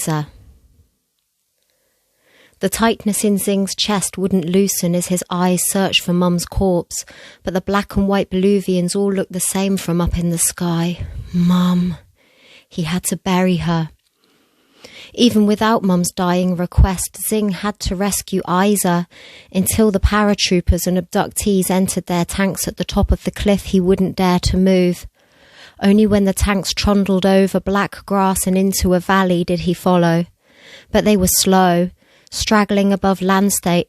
Isa. The tightness in Xing's chest wouldn't loosen as his eyes searched for Mum's corpse, but the black and white Beluvians all looked the same from up in the sky. Mum. He had to bury her. Even without Mum's dying request, Xing had to rescue Isa. Until the paratroopers and abductees entered their tanks at the top of the cliff, he wouldn't dare to move. Only when the tanks trundled over black grass and into a valley did he follow. But they were slow. Straggling above landscape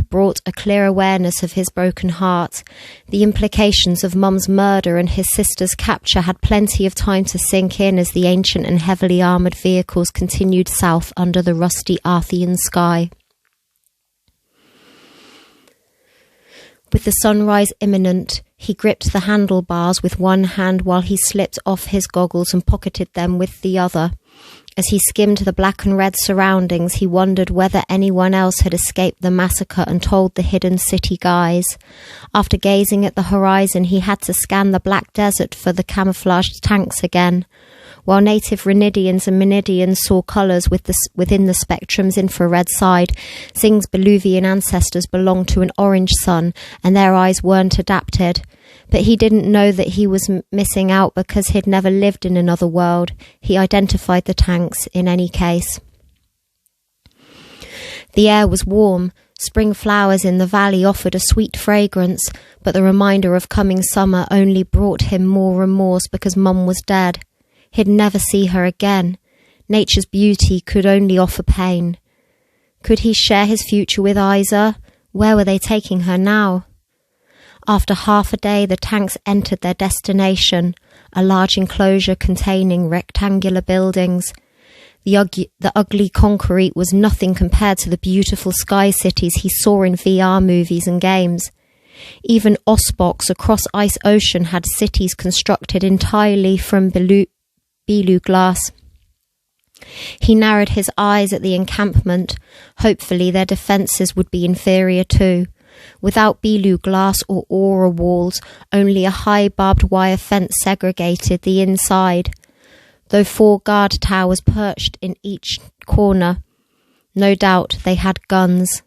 brought a clear awareness of his broken heart. The implications of Mum's murder and his sister's capture had plenty of time to sink in as the ancient and heavily armoured vehicles continued south under the rusty Arthian sky. With the sunrise imminent, he gripped the handlebars with one hand while he slipped off his goggles and pocketed them with the other. As he skimmed the black and red surroundings, he wondered whether anyone else had escaped the massacre and told the hidden city guys. After gazing at the horizon, he had to scan the black desert for the camouflaged tanks again. While native Rhinidians and Menidians saw colours within the spectrum's infrared side, Xing's Beluvian ancestors belonged to an orange sun, and their eyes weren't adapted. But he didn't know that he was missing out because he'd never lived in another world. He identified the tanks in any case. The air was warm. Spring flowers in the valley offered a sweet fragrance, but the reminder of coming summer only brought him more remorse because Mum was dead. He'd never see her again. Nature's beauty could only offer pain. Could he share his future with Isa? Where were they taking her now? After half a day, the tanks entered their destination, a large enclosure containing rectangular buildings. The ugly concrete was nothing compared to the beautiful sky cities he saw in VR movies and games. Even Osbox across Ice Ocean had cities constructed entirely from Bilu glass. He narrowed his eyes at the encampment. Hopefully their defences would be inferior too. Without Bilu glass or aura walls, only a high barbed wire fence segregated the inside, though 4 guard towers perched in each corner. No doubt they had guns.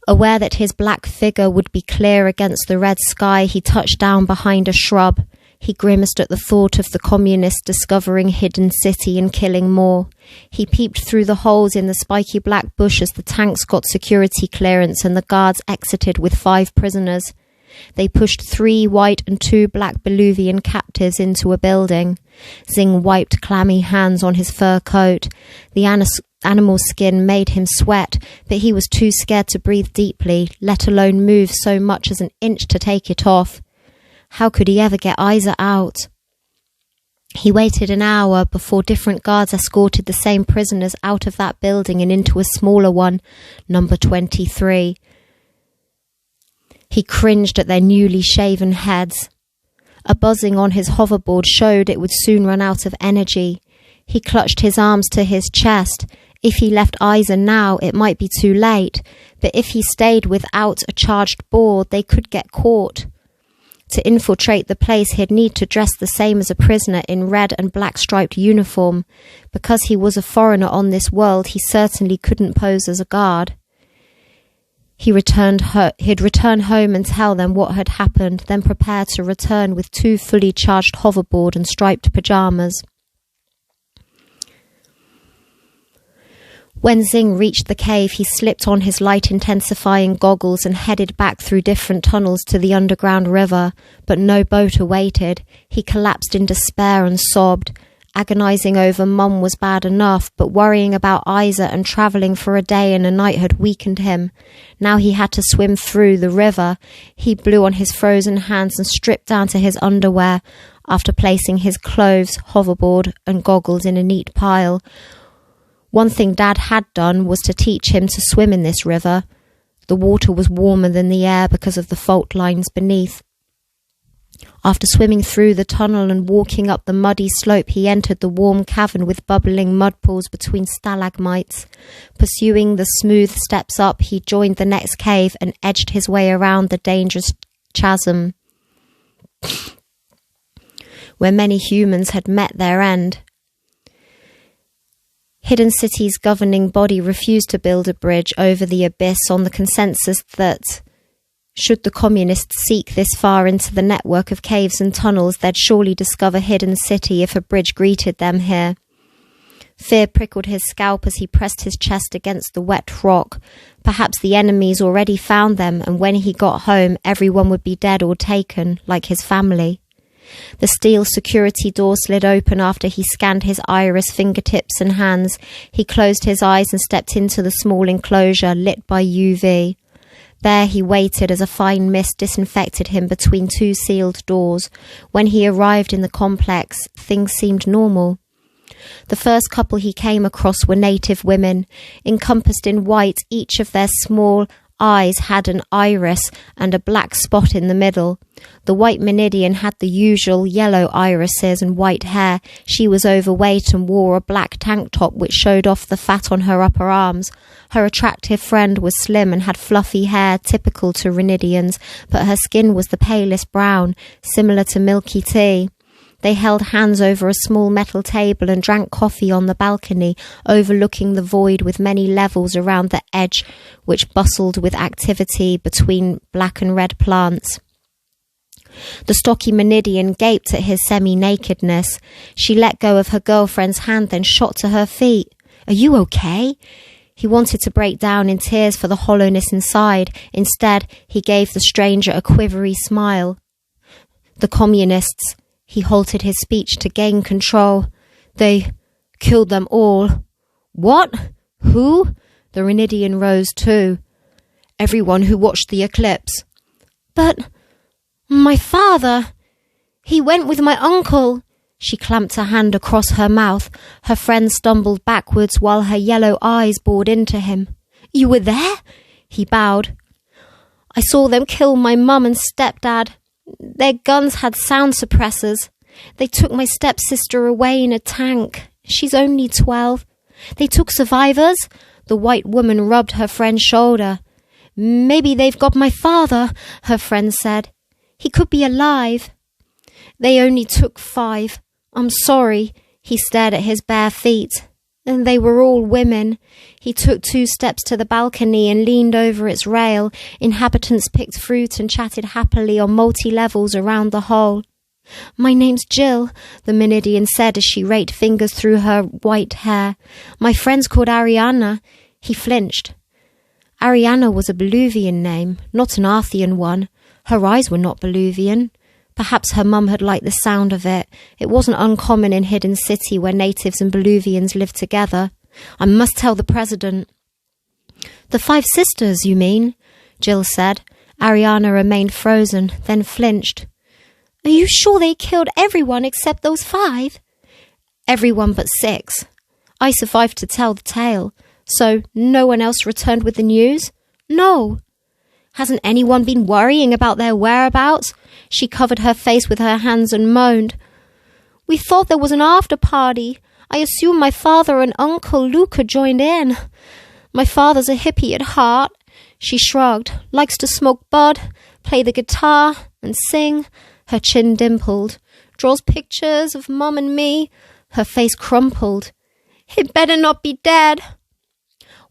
Aware that his black figure would be clear against the red sky, he touched down behind a shrub. He grimaced at the thought of the communists discovering hidden city and killing more. He peeped through the holes in the spiky black bush as the tanks got security clearance and the guards exited with 5 prisoners. They pushed 3 white and 2 black Beluvian captives into a building. Xing wiped clammy hands on his fur coat. The animal skin made him sweat, but he was too scared to breathe deeply, let alone move so much as an inch to take it off. How could he ever get Isa out? He waited an hour before different guards escorted the same prisoners out of that building and into a smaller one, number 23. He cringed at their newly shaven heads. A buzzing on his hoverboard showed it would soon run out of energy. He clutched his arms to his chest. If he left Isa now, it might be too late, but if he stayed without a charged board, they could get caught. To infiltrate the place, he'd need to dress the same as a prisoner in red and black striped uniform. Because he was a foreigner on this world, he certainly couldn't pose as a guard. He'd return home and tell them what had happened, then prepare to return with 2 fully charged hoverboard and striped pyjamas. When Xing reached the cave, he slipped on his light-intensifying goggles and headed back through different tunnels to the underground river, but no boat awaited. He collapsed in despair and sobbed. Agonizing over Mum was bad enough, but worrying about Isa and travelling for a day and a night had weakened him. Now he had to swim through the river. He blew on his frozen hands and stripped down to his underwear after placing his clothes, hoverboard and goggles in a neat pile. One thing Dad had done was to teach him to swim in this river. The water was warmer than the air because of the fault lines beneath. After swimming through the tunnel and walking up the muddy slope, he entered the warm cavern with bubbling mud pools between stalagmites. Pursuing the smooth steps up, he joined the next cave and edged his way around the dangerous chasm, where many humans had met their end. Hidden City's governing body refused to build a bridge over the abyss on the consensus that, should the communists seek this far into the network of caves and tunnels, they'd surely discover Hidden City if a bridge greeted them here. Fear prickled his scalp as he pressed his chest against the wet rock. Perhaps the enemies already found them, and when he got home, everyone would be dead or taken, like his family. The steel security door slid open after he scanned his iris, fingertips and hands. He closed his eyes and stepped into the small enclosure lit by UV. There he waited as a fine mist disinfected him between two sealed doors. When he arrived in the complex, things seemed normal. The first couple he came across were native women. Encompassed in white, each of their small eyes had an iris and a black spot in the middle. The white Mayleedian had the usual yellow irises and white hair. She was overweight and wore a black tank top which showed off the fat on her upper arms. Her attractive friend was slim and had fluffy hair typical to Mayleedians, but her skin was the palest brown, similar to milky tea. They held hands over a small metal table and drank coffee on the balcony, overlooking the void with many levels around the edge, which bustled with activity between black and red plants. The stocky Mayleedian gaped at his semi-nakedness. She let go of her girlfriend's hand, then shot to her feet. "Are you okay?" He wanted to break down in tears for the hollowness inside. Instead, he gave the stranger a quivery smile. "The communists..." He halted his speech to gain control. "They killed them all." "What? Who?" The Mayleedian rose too. "Everyone who watched the eclipse." "But my father, he went with my uncle." She clamped a hand across her mouth. Her friend stumbled backwards while her yellow eyes bored into him. "You were there?" He bowed. "I saw them kill my mum and stepdad. Their guns had sound suppressors. They took my stepsister away in a tank. She's only 12. They took survivors." The white woman rubbed her friend's shoulder. "Maybe they've got my father," her friend said. "He could be alive." "They only took 5. I'm sorry." He stared at his bare feet. And they were all women. He took 2 steps to the balcony and leaned over its rail. Inhabitants picked fruit and chatted happily on multi-levels around the hole. "My name's Jill," the Mayleedian said as she raked fingers through her white hair. "My friend's called Ariana." He flinched. Ariana was a Beluvian name, not an Arthian one. Her eyes were not Beluvian. Perhaps her mum had liked the sound of it. It wasn't uncommon in Hidden City where natives and Beluvians lived together. "I must tell the president." "The 5 sisters, you mean?" Jill said. Ariana remained frozen, then flinched. "Are you sure they killed everyone except those 5? "Everyone but 6. I survived to tell the tale." "So no one else returned with the news?" "No." "Hasn't anyone been worrying about their whereabouts?" She covered her face with her hands and moaned. "We thought there was an after party. I assume my father and Uncle Luca joined in. My father's a hippie at heart." She shrugged. "Likes to smoke bud, play the guitar, and sing." Her chin dimpled. "Draws pictures of Mum and me." Her face crumpled. "He'd better not be dead."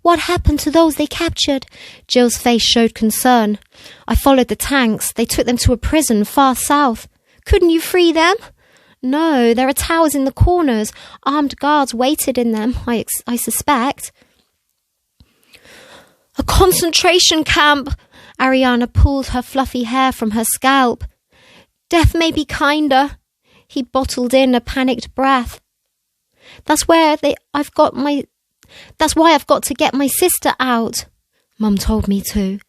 "What happened to those they captured?" Jill's face showed concern. "I followed the tanks. They took them to a prison far south." "Couldn't you free them?" "No, there are towers in the corners. Armed guards waited in them, I suspect." "A concentration camp!" Ariana pulled her fluffy hair from her scalp. "Death may be kinder." He bottled in a panicked breath. That's why I've got to get my sister out." "Mum told me to."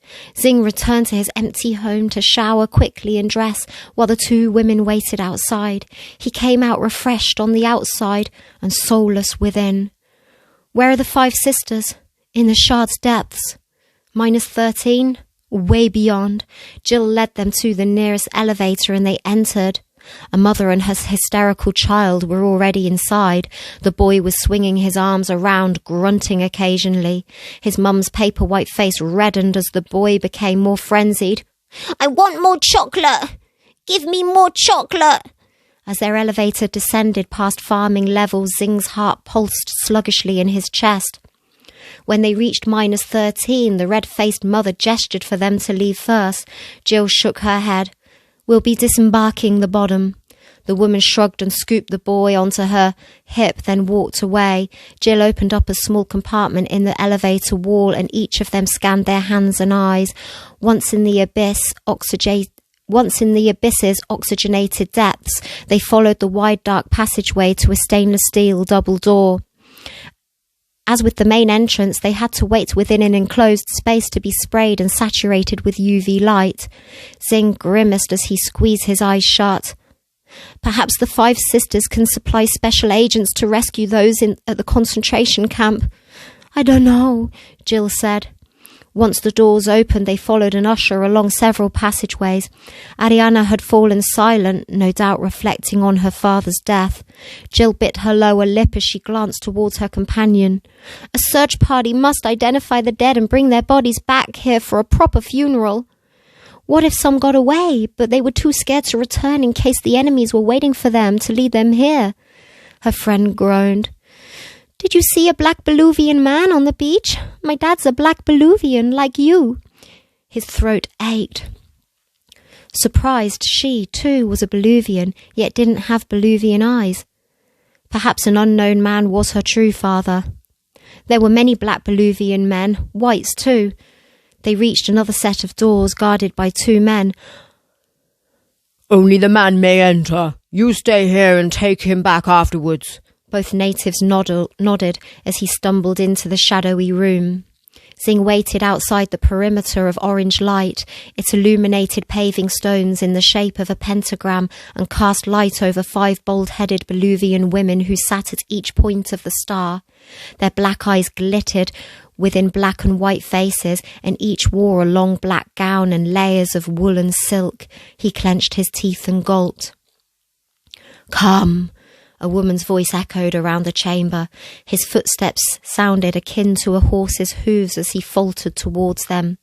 Zing returned to his empty home to shower quickly and dress while the 2 women waited outside. He came out refreshed on the outside and soulless within. "Where are the 5 sisters?" "In the shard's depths." -13? Way beyond. Jill led them to the nearest elevator and they entered. A mother and her hysterical child were already inside. The boy was swinging his arms around, grunting occasionally. His mum's paper-white face reddened as the boy became more frenzied. "I want more chocolate! Give me more chocolate!" As their elevator descended past farming levels, Xing's heart pulsed sluggishly in his chest. When they reached -13, the red-faced mother gestured for them to leave first. Jill shook her head. "We'll be disembarking the bottom." The woman shrugged and scooped the boy onto her hip, then walked away. Jill opened up a small compartment in the elevator wall, and each of them scanned their hands and eyes. Once in the abyss's oxygenated depths, they followed the wide dark passageway to a stainless steel double door. As with the main entrance, they had to wait within an enclosed space to be sprayed and saturated with UV light. Xing grimaced as he squeezed his eyes shut. "Perhaps the 5 sisters can supply special agents to rescue those at the concentration camp." "I don't know," Jill said. Once the doors opened, they followed an usher along several passageways. Ariana had fallen silent, no doubt reflecting on her father's death. Jill bit her lower lip as she glanced towards her companion. "A search party must identify the dead and bring their bodies back here for a proper funeral. What if some got away, but they were too scared to return in case the enemies were waiting for them to lead them here?" Her friend groaned. "Did you see a black Beluvian man on the beach? My dad's a black Beluvian, like you." His throat ached. Surprised, she, too, was a Beluvian, yet didn't have Beluvian eyes. Perhaps an unknown man was her true father. There were many black Beluvian men, whites too. They reached another set of doors, guarded by 2 men. "Only the man may enter. You stay here and take him back afterwards." Both natives nodded as he stumbled into the shadowy room. Xing waited outside the perimeter of orange light. It illuminated paving stones in the shape of a pentagram and cast light over 5 bald-headed Beluvian women who sat at each point of the star. Their black eyes glittered within black and white faces, and each wore a long black gown and layers of wool and silk. He clenched his teeth and gulped. "Come!" A woman's voice echoed around the chamber. His footsteps sounded akin to a horse's hooves as he faltered towards them.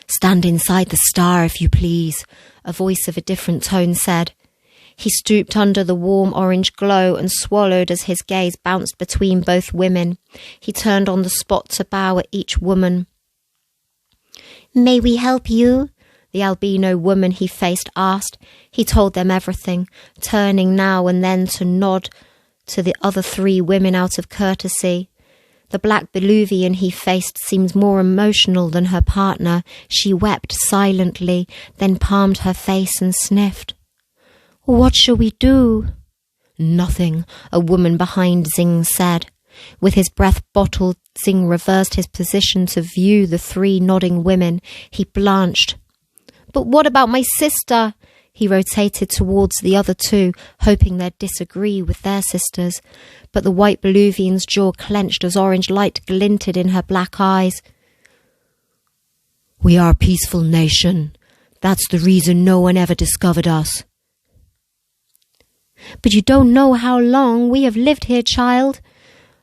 "Stand inside the star, if you please," a voice of a different tone said. He stooped under the warm orange glow and swallowed as his gaze bounced between both women. He turned on the spot to bow at each woman. "May we help you?" the albino woman he faced asked. He told them everything, turning now and then to nod to the other 3 women out of courtesy. The black Beluvian he faced seemed more emotional than her partner. She wept silently, then palmed her face and sniffed. "What shall we do?" "Nothing," a woman behind Xing said. With his breath bottled, Xing reversed his position to view the 3 nodding women. He blanched. "But what about my sister?" He rotated towards the other 2, hoping they'd disagree with their sisters. But the white Beluvian's jaw clenched as orange light glinted in her black eyes. "We are a peaceful nation. That's the reason no one ever discovered us." "But you don't know how long we have lived here, child,"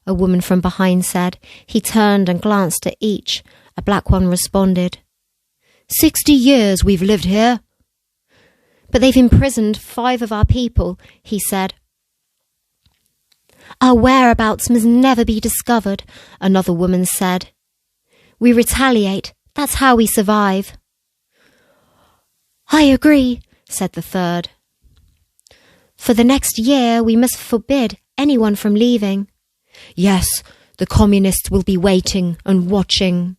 a woman from behind said. He turned and glanced at each. A black one responded. 60 years we've lived here." "But they've imprisoned 5 of our people," he said. "Our whereabouts must never be discovered," another woman said. "We retaliate. That's how we survive." "I agree," said the third. "For the next year, we must forbid anyone from leaving." "Yes, the communists will be waiting and watching."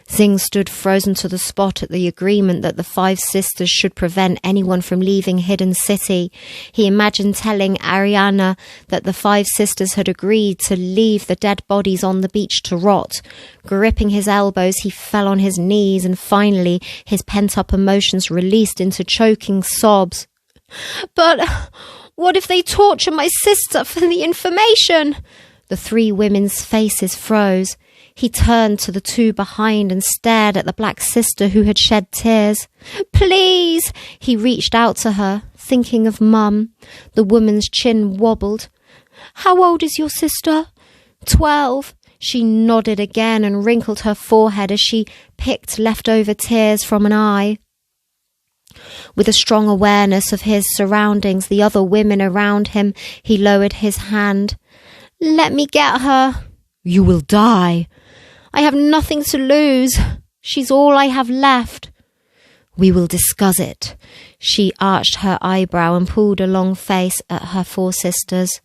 Xing stood frozen to the spot at the agreement that the 5 sisters should prevent anyone from leaving Hidden City. He imagined telling Ariana that the 5 sisters had agreed to leave the dead bodies on the beach to rot. Gripping his elbows, he fell on his knees, and finally his pent-up emotions released into choking sobs. "But what if they torture my sister for the information?" The 3 women's faces froze. He turned to the 2 behind and stared at the black sister who had shed tears. "Please!" He reached out to her, thinking of Mum. The woman's chin wobbled. "How old is your sister?" 12. She nodded again and wrinkled her forehead as she picked leftover tears from an eye. With a strong awareness of his surroundings, the other women around him, he lowered his hand. "Let me get her." "You will die." "I have nothing to lose. She's all I have left." "We will discuss it." She arched her eyebrow and pulled a long face at her four sisters.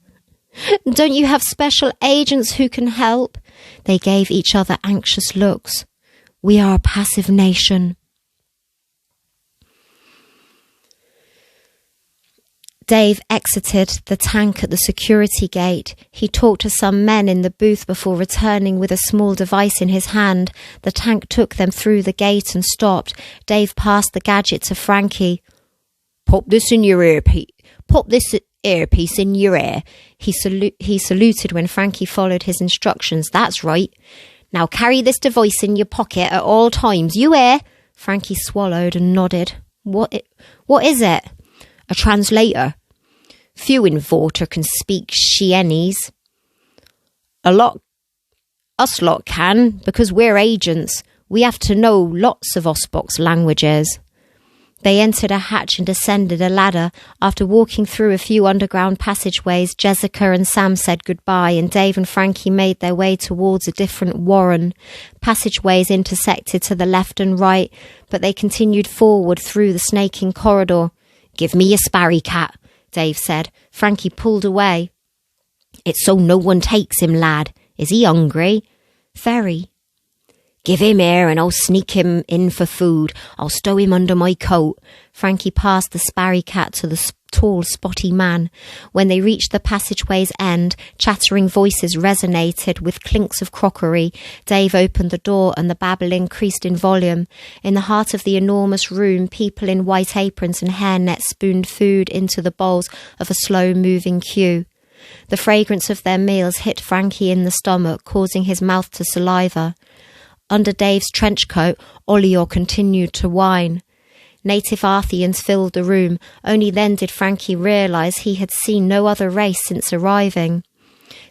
"Don't you have special agents who can help?" They gave each other anxious looks. "We are a passive nation." Dave exited the tank at the security gate. He talked to some men in the booth before returning with a small device in his hand. The tank took them through the gate and stopped. Dave passed the gadget to Frankie. Pop this in your earpiece. Pop this earpiece in your ear. He saluted when Frankie followed his instructions. "That's right. Now carry this device in your pocket at all times. You hear?" Frankie swallowed and nodded. What is it?" "A translator. Few in Vorta can speak Shienese. Us lot can, because we're agents. We have to know lots of Osbok's languages." They entered a hatch and descended a ladder. After walking through a few underground passageways, Jessica and Sam said goodbye, and Dave and Frankie made their way towards a different warren. Passageways intersected to the left and right, but they continued forward through the snaking corridor. "Give me your sparry cat," Dave said. Frankie pulled away. "It's so no one takes him, lad. Is he hungry?" "Very." "Give him here and I'll sneak him in for food. I'll stow him under my coat." Frankie passed the sparry cat to the tall, spotty man. When they reached the passageway's end, chattering voices resonated with clinks of crockery. Dave opened the door and the babble increased in volume. In the heart of the enormous room, people in white aprons and hairnets spooned food into the bowls of a slow-moving queue. The fragrance of their meals hit Frankie in the stomach, causing his mouth to saliva. Under Dave's trench coat, Olior continued to whine. Native Arthians filled the room. Only then did Frankie realise he had seen no other race since arriving.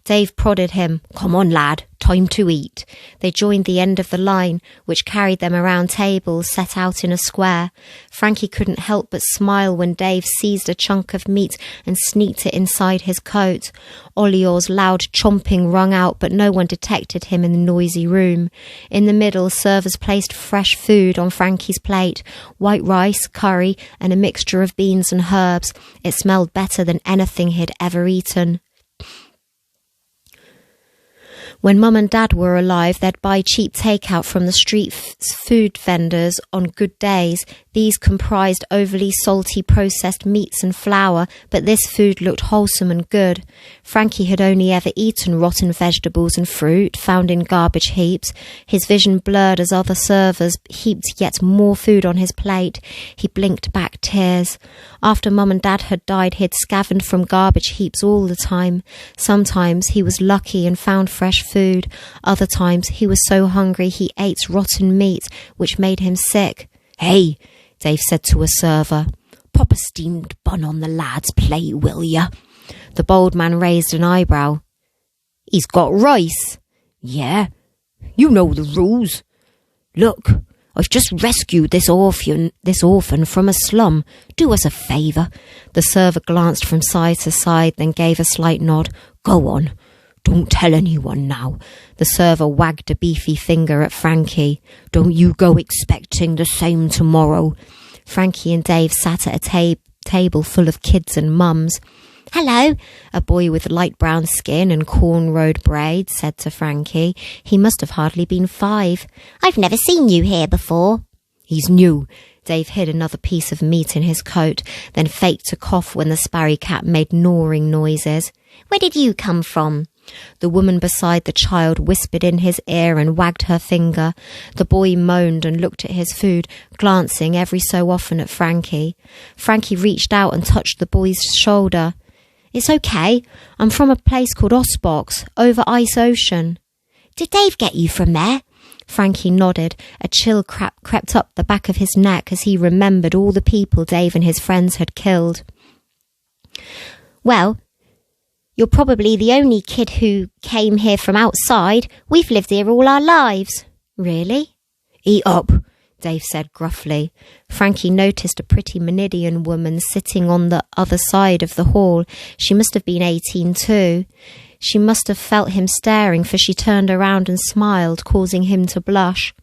Dave prodded him. "Come on, lad. Time to eat." They joined the end of the line, which carried them around tables set out in a square. Frankie couldn't help but smile when Dave seized a chunk of meat and sneaked it inside his coat. Olior's loud chomping rung out, but no one detected him in the noisy room. In the middle, servers placed fresh food on Frankie's plate. White rice, curry, and a mixture of beans and herbs. It smelled better than anything he'd ever eaten. When Mum and Dad were alive, they'd buy cheap takeout from the street food vendors on good days. These comprised overly salty processed meats and flour, but this food looked wholesome and good. Frankie had only ever eaten rotten vegetables and fruit found in garbage heaps. His vision blurred as other servers heaped yet more food on his plate. He blinked back tears. After Mum and Dad had died, he'd scavenged from garbage heaps all the time. Sometimes he was lucky and found fresh food. Other times he was so hungry he ate rotten meat, which made him sick. "Hey," Dave said to a server, "pop a steamed bun on the lad's plate, will ya?" The bold man raised an eyebrow. "He's got rice." "Yeah." "You know the rules." "Look, I've just rescued this orphan from a slum. Do us a favour." The server glanced from side to side, then gave a slight nod. "Go on. Don't tell anyone now." The server wagged a beefy finger at Frankie. "Don't you go expecting the same tomorrow." Frankie and Dave sat at a table full of kids and mums. "Hello," a boy with light brown skin and cornrowed braids said to Frankie. He must have hardly been 5. "I've never seen you here before." "He's new." Dave hid another piece of meat in his coat, then faked to cough when the sparry cat made gnawing noises. "Where did you come from?" The woman beside the child whispered in his ear and wagged her finger. The boy moaned and looked at his food, glancing every so often at Frankie. Frankie reached out and touched the boy's shoulder. "It's okay. I'm from a place called Osbok, over Ice Ocean." "Did Dave get you from there?" Frankie nodded. A chill crept up the back of his neck as he remembered all the people Dave and his friends had killed. "Well, you're probably the only kid who came here from outside. We've lived here all our lives." "Really?" "Eat up," Dave said gruffly. Frankie noticed a pretty Mayleedian woman sitting on the other side of the hall. She must have been 18 too. She must have felt him staring, for she turned around and smiled, causing him to blush.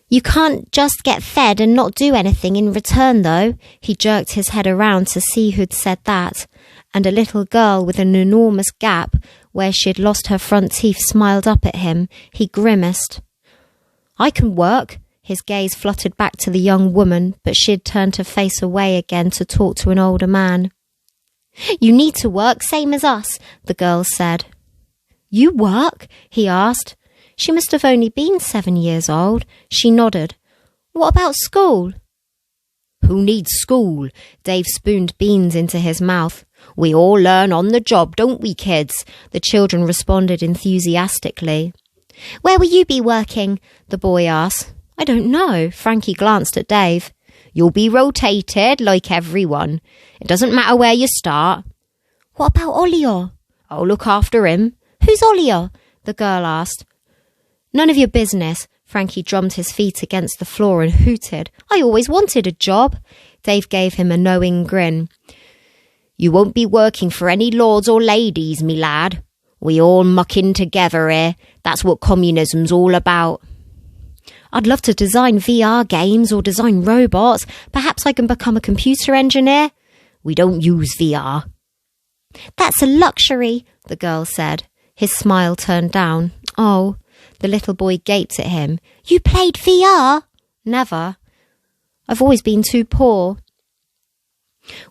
You can't just get fed and not do anything in return, though. He jerked his head around to see who'd said that, and a little girl with an enormous gap where she'd lost her front teeth smiled up at him. He grimaced. I can work. His gaze fluttered back to the young woman, but she'd turned her face away again to talk to an older man. You need to work, same as us, the girl said. You work? He asked. She must have only been 7 years old. She nodded. What about school? Who needs school? Dave spooned beans into his mouth. We all learn on the job, don't we, kids? The children responded enthusiastically. Where will you be working? The boy asked. I don't know. Frankie glanced at Dave. You'll be rotated like everyone. It doesn't matter where you start. What about Olio? I'll look after him. Who's Olio? The girl asked. None of your business. Frankie drummed his feet against the floor and hooted. I always wanted a job. Dave gave him a knowing grin. You won't be working for any lords or ladies, me lad. We all muck in together here. That's what communism's all about. I'd love to design VR games or design robots. Perhaps I can become a computer engineer. We don't use VR. That's a luxury, the girl said. His smile turned down. Oh, the little boy gaped at him. You played VR? Never. I've always been too poor.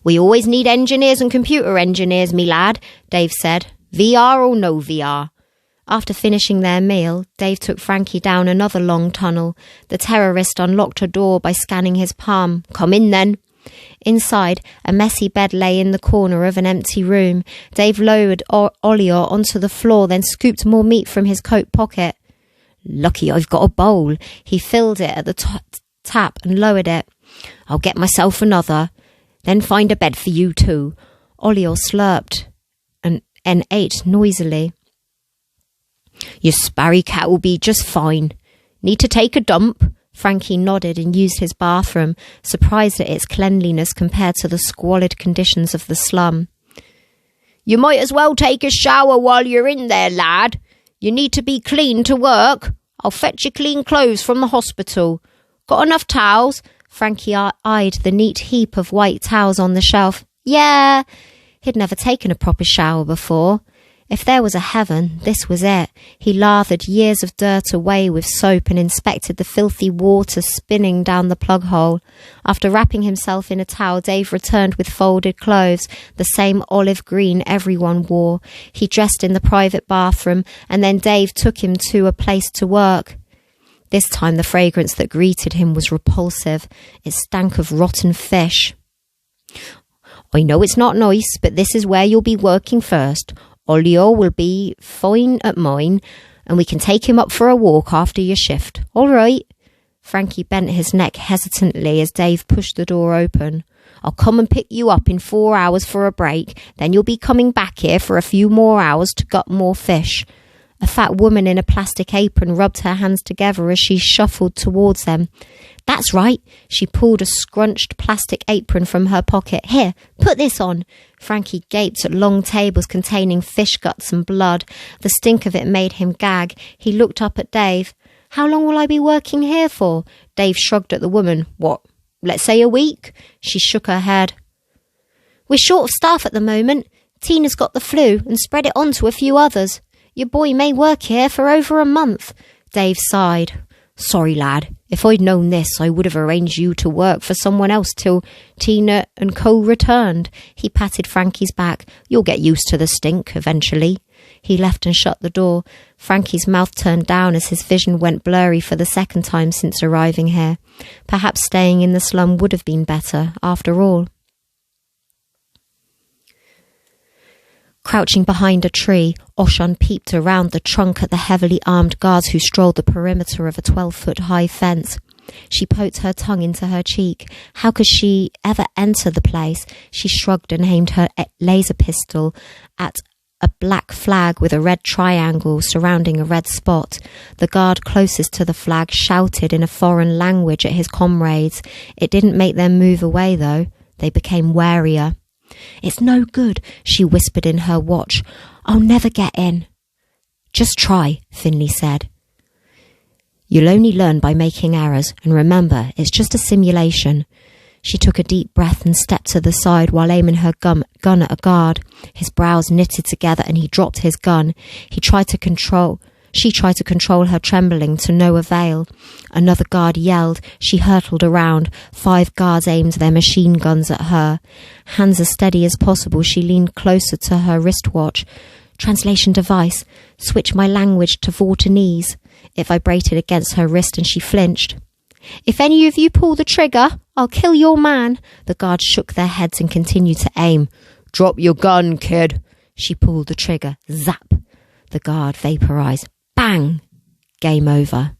We always need engineers and computer engineers, me lad, Dave said. VR or no VR. After finishing their meal, Dave took Frankie down another long tunnel. The terrorist unlocked a door by scanning his palm. Come in then. Inside, a messy bed lay in the corner of an empty room. Dave lowered Olio onto the floor, then scooped more meat from his coat pocket. Lucky I've got a bowl. He filled it at the tap and lowered it. I'll get myself another. Then find a bed for you too. Olio slurped and ate noisily. Your sparry cat will be just fine. Need to take a dump? Frankie nodded and used his bathroom, surprised at its cleanliness compared to the squalid conditions of the slum. You might as well take a shower while you're in there, lad. You need to be clean to work. I'll fetch you clean clothes from the hospital. Got enough towels? Frankie eyed the neat heap of white towels on the shelf. Yeah. He'd never taken a proper shower before. If there was a heaven, this was it. He lathered years of dirt away with soap and inspected the filthy water spinning down the plug hole. After wrapping himself in a towel, Dave returned with folded clothes, the same olive green everyone wore. He dressed in the private bathroom, and then Dave took him to a place to work. This time the fragrance that greeted him was repulsive. It stank of rotten fish. I know it's not nice, but this is where you'll be working first. Olio will be fine at mine, and we can take him up for a walk after your shift. All right. Frankie bent his neck hesitantly as Dave pushed the door open. I'll come and pick you up in 4 hours for a break. Then you'll be coming back here for a few more hours to gut more fish. A fat woman in a plastic apron rubbed her hands together as she shuffled towards them. That's right. She pulled a scrunched plastic apron from her pocket. Here, put this on. Frankie gaped at long tables containing fish guts and blood. The stink of it made him gag. He looked up at Dave. How long will I be working here for? Dave shrugged at the woman. What, let's say a week? She shook her head. We're short of staff at the moment. Tina's got the flu and spread it on to a few others. Your boy may work here for over a month. Dave sighed. Sorry, lad. If I'd known this, I would have arranged you to work for someone else till Tina and Co returned. He patted Frankie's back. You'll get used to the stink eventually. He left and shut the door. Frankie's mouth turned down as his vision went blurry for the second time since arriving here. Perhaps staying in the slum would have been better, after all. Crouching behind a tree, Oshun peeped around the trunk at the heavily armed guards who strolled the perimeter of a 12-foot-high fence. She poked her tongue into her cheek. How could she ever enter the place? She shrugged and aimed her laser pistol at a black flag with a red triangle surrounding a red spot. The guard closest to the flag shouted in a foreign language at his comrades. It didn't make them move away, though. They became warier. "It's no good," she whispered in her watch. "I'll never get in." "Just try," Finley said. "You'll only learn by making errors, and remember, it's just a simulation." She took a deep breath and stepped to the side while aiming her gun at a guard. His brows knitted together and he dropped his gun. She tried to control her trembling, to no avail. Another guard yelled. She hurtled around. 5 guards aimed their machine guns at her. Hands as steady as possible, she leaned closer to her wristwatch. "Translation device. Switch my language to Vortanese." It vibrated against her wrist and she flinched. "If any of you pull the trigger, I'll kill your man." The guards shook their heads and continued to aim. "Drop your gun, kid." She pulled the trigger. Zap. The guard vaporized. Bang! Game over.